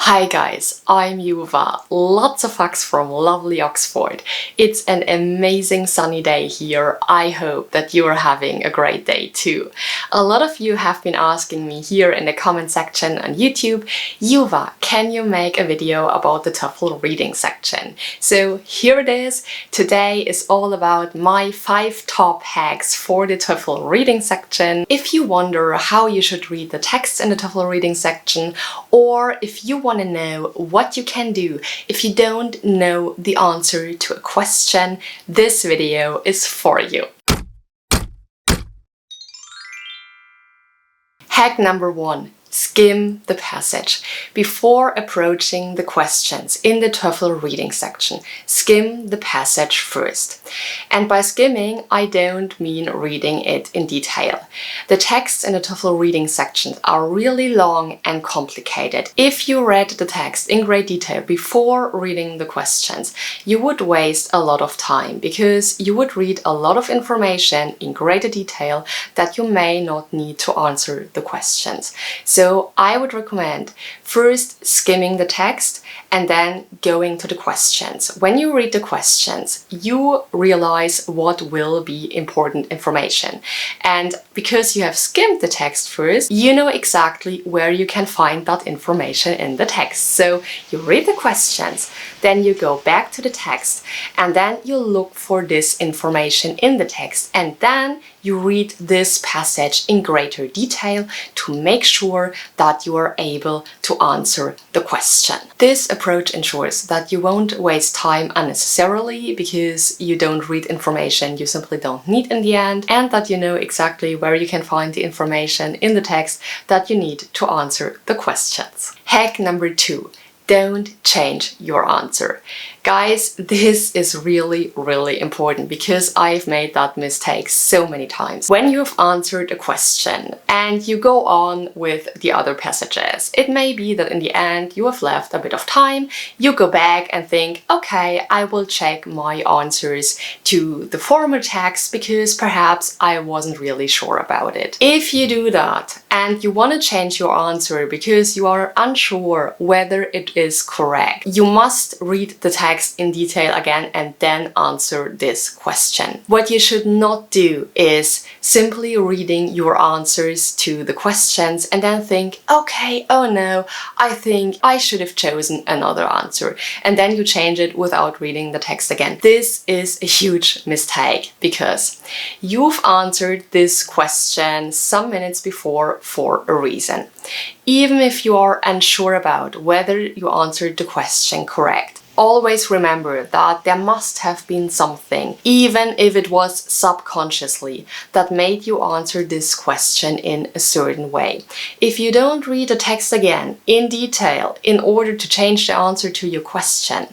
Hi guys, I'm Juva. Lots of hugs from lovely Oxford. It's an amazing sunny day here. I hope that you are having a great day too. A lot of you have been asking me here in the comment section on YouTube, Juva, can you make a video about the TOEFL reading section? So here it is. Today is all about my 5 top hacks for the TOEFL reading section. If you wonder how you should read the text in the TOEFL reading section, or if you want to know what you can do if you don't know the answer to a question, this video is for you. Hack number 1. Skim the passage. Before approaching the questions in the TOEFL reading section, skim the passage first. And by skimming, I don't mean reading it in detail. The texts in the TOEFL reading sections are really long and complicated. If you read the text in great detail before reading the questions, you would waste a lot of time because you would read a lot of information in greater detail that you may not need to answer the questions. So I would recommend first skimming the text and then going to the questions. When you read the questions, you realize what will be important information. And because you have skimmed the text first, you know exactly where you can find that information in the text. So you read the questions, then you go back to the text, and then you look for this information in the text, and then you read this passage in greater detail to make sure that you are able to answer the question. This approach ensures that you won't waste time unnecessarily because you don't read information you simply don't need in the end, and that you know exactly where you can find the information in the text that you need to answer the questions. Hack number 2. Don't change your answer. Guys, this is really important because I've made that mistake so many times. When you've answered a question and you go on with the other passages, it may be that in the end you have left a bit of time, you go back and think, okay, I will check my answers to the former text because perhaps I wasn't really sure about it. If you do that and you want to change your answer because you are unsure whether it is correct, you must read the text in detail again and then answer this question. What you should not do is simply reading your answers to the questions and then think, okay, oh no, I think I should have chosen another answer. And then you change it without reading the text again. This is a huge mistake because you've answered this question some minutes before for a reason. Even if you are unsure about whether you answered the question correct, always remember that there must have been something, even if it was subconsciously, that made you answer this question in a certain way. If you don't read the text again in detail in order to change the answer to your question,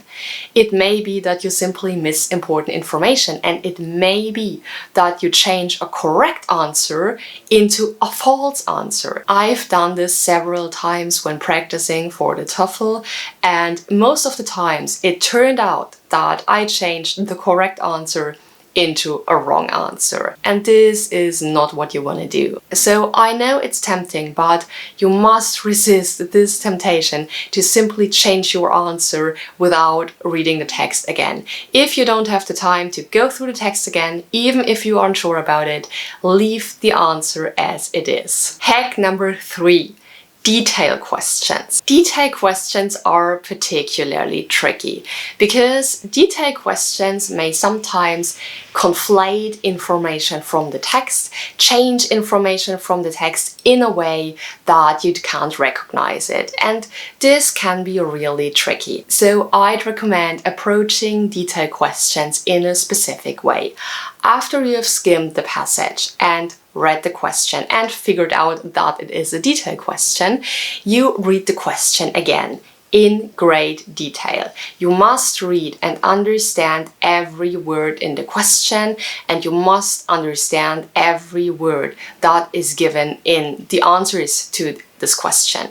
it may be that you simply miss important information, and it may be that you change a correct answer into a false answer. I've done this several times when practicing for the TOEFL, and most of the times it turned out that I changed the correct answer into a wrong answer. And this is not what you want to do. So I know it's tempting, but you must resist this temptation to simply change your answer without reading the text again. If you don't have the time to go through the text again, even if you are unsure about it, leave the answer as it is. Hack number 3. Detail questions. Detail questions are particularly tricky because detail questions may sometimes conflate information from the text, change information from the text in a way that you can't recognize it, and this can be really tricky. So I'd recommend approaching detail questions in a specific way. After you have skimmed the passage and read the question and figured out that it is a detailed question, you read the question again in great detail. You must read and understand every word in the question, and you must understand every word that is given in the answers to this question.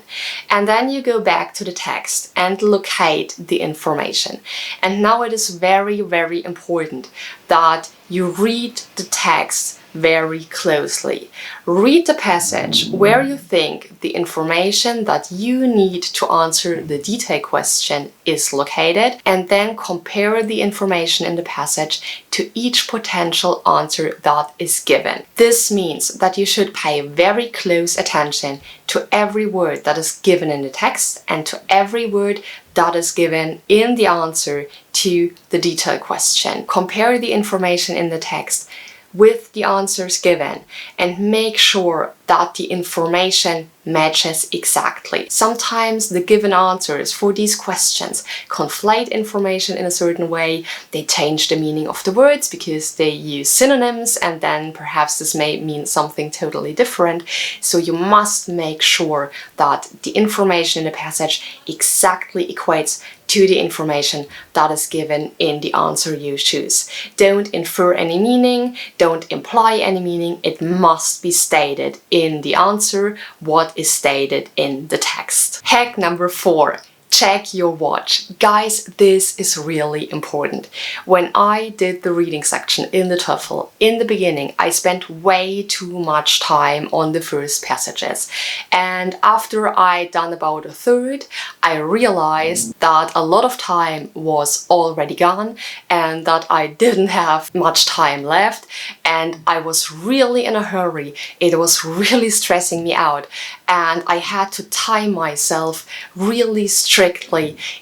And then you go back to the text and locate the information. And now it is very important that you read the text very closely. Read the passage where you think the information that you need to answer the detailed question is located, and then compare the information in the passage to each potential answer that is given. This means that you should pay very close attention to every word that is given in the text and to every word that is given in the answer to the detailed question. Compare the information in the text with the answers given and make sure that the information matches exactly. Sometimes the given answers for these questions conflate information in a certain way. They change the meaning of the words because they use synonyms, and then perhaps this may mean something totally different. So you must make sure that the information in the passage exactly equates to the information that is given in the answer you choose. Don't infer any meaning, don't imply any meaning. It must be stated in the answer what is stated in the text. Hack number 4. Check your watch. Guys, this is really important. When I did the reading section in the TOEFL, in the beginning, I spent way too much time on the first passages. And after I'd done about a third, I realized that a lot of time was already gone and that I didn't have much time left, and I was really in a hurry. It was really stressing me out, and I had to time myself really strictly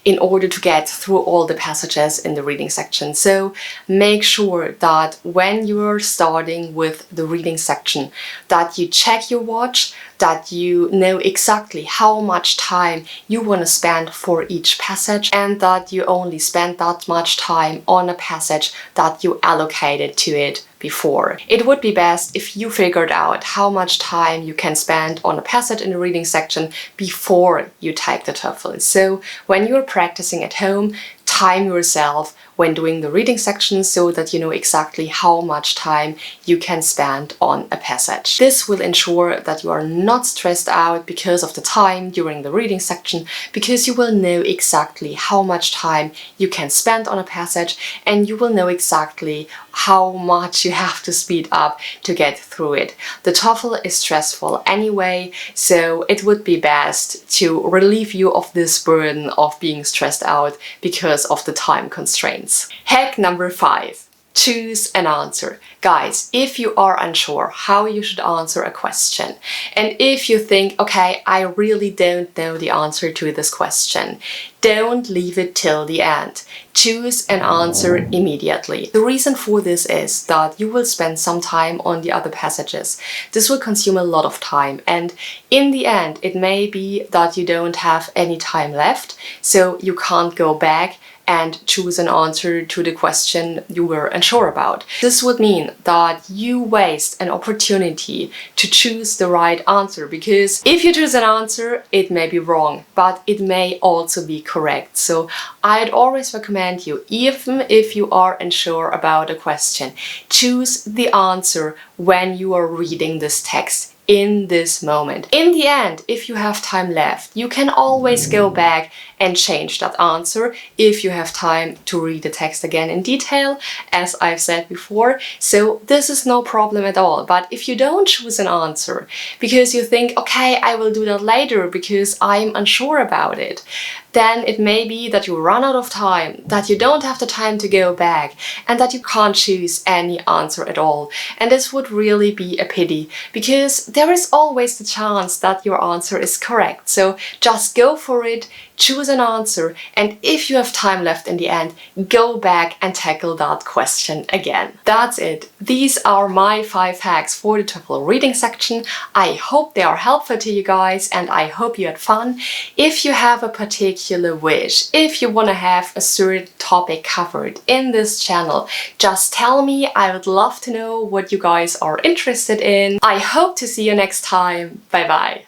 in order to get through all the passages in the reading section. So make sure that when you're starting with the reading section, that you check your watch, that you know exactly how much time you want to spend for each passage, and that you only spend that much time on a passage that you allocated to it before. It would be best if you figured out how much time you can spend on a passage in the reading section before you take the TOEFL. So when you're practicing at home, time yourself when doing the reading section so that you know exactly how much time you can spend on a passage. This will ensure that you are not stressed out because of the time during the reading section, because you will know exactly how much time you can spend on a passage, and you will know exactly how much you have to speed up to get through it. The TOEFL is stressful anyway, so it would be best to relieve you of this burden of being stressed out because of the time constraints. Hack number 5. Choose an answer. Guys, if you are unsure how you should answer a question, and if you think, okay, I really don't know the answer to this question, don't leave it till the end. Choose an answer immediately. The reason for this is that you will spend some time on the other passages. This will consume a lot of time, and in the end, it may be that you don't have any time left, so you can't go back and choose an answer to the question you were unsure about. This would mean that you waste an opportunity to choose the right answer, because if you choose an answer, it may be wrong, but it may also be correct. So I'd always recommend you, even if you are unsure about a question, choose the answer when you are reading this text in this moment. In the end, if you have time left, you can always go back and change that answer if you have time to read the text again in detail, as I've said before. So this is no problem at all. But if you don't choose an answer because you think, okay, I will do that later because I'm unsure about it, then it may be that you run out of time, that you don't have the time to go back, and that you can't choose any answer at all. And this would really be a pity, because there is always the chance that your answer is correct. So just go for it, choose an answer, and if you have time left in the end, go back and tackle that question again. That's it. These are my 5 hacks for the TOEFL reading section. I hope they are helpful to you guys, and I hope you had fun. If you have a particular wish, if you want to have a certain topic covered in this channel, just tell me. I would love to know what you guys are interested in. I hope to see you next time. Bye bye.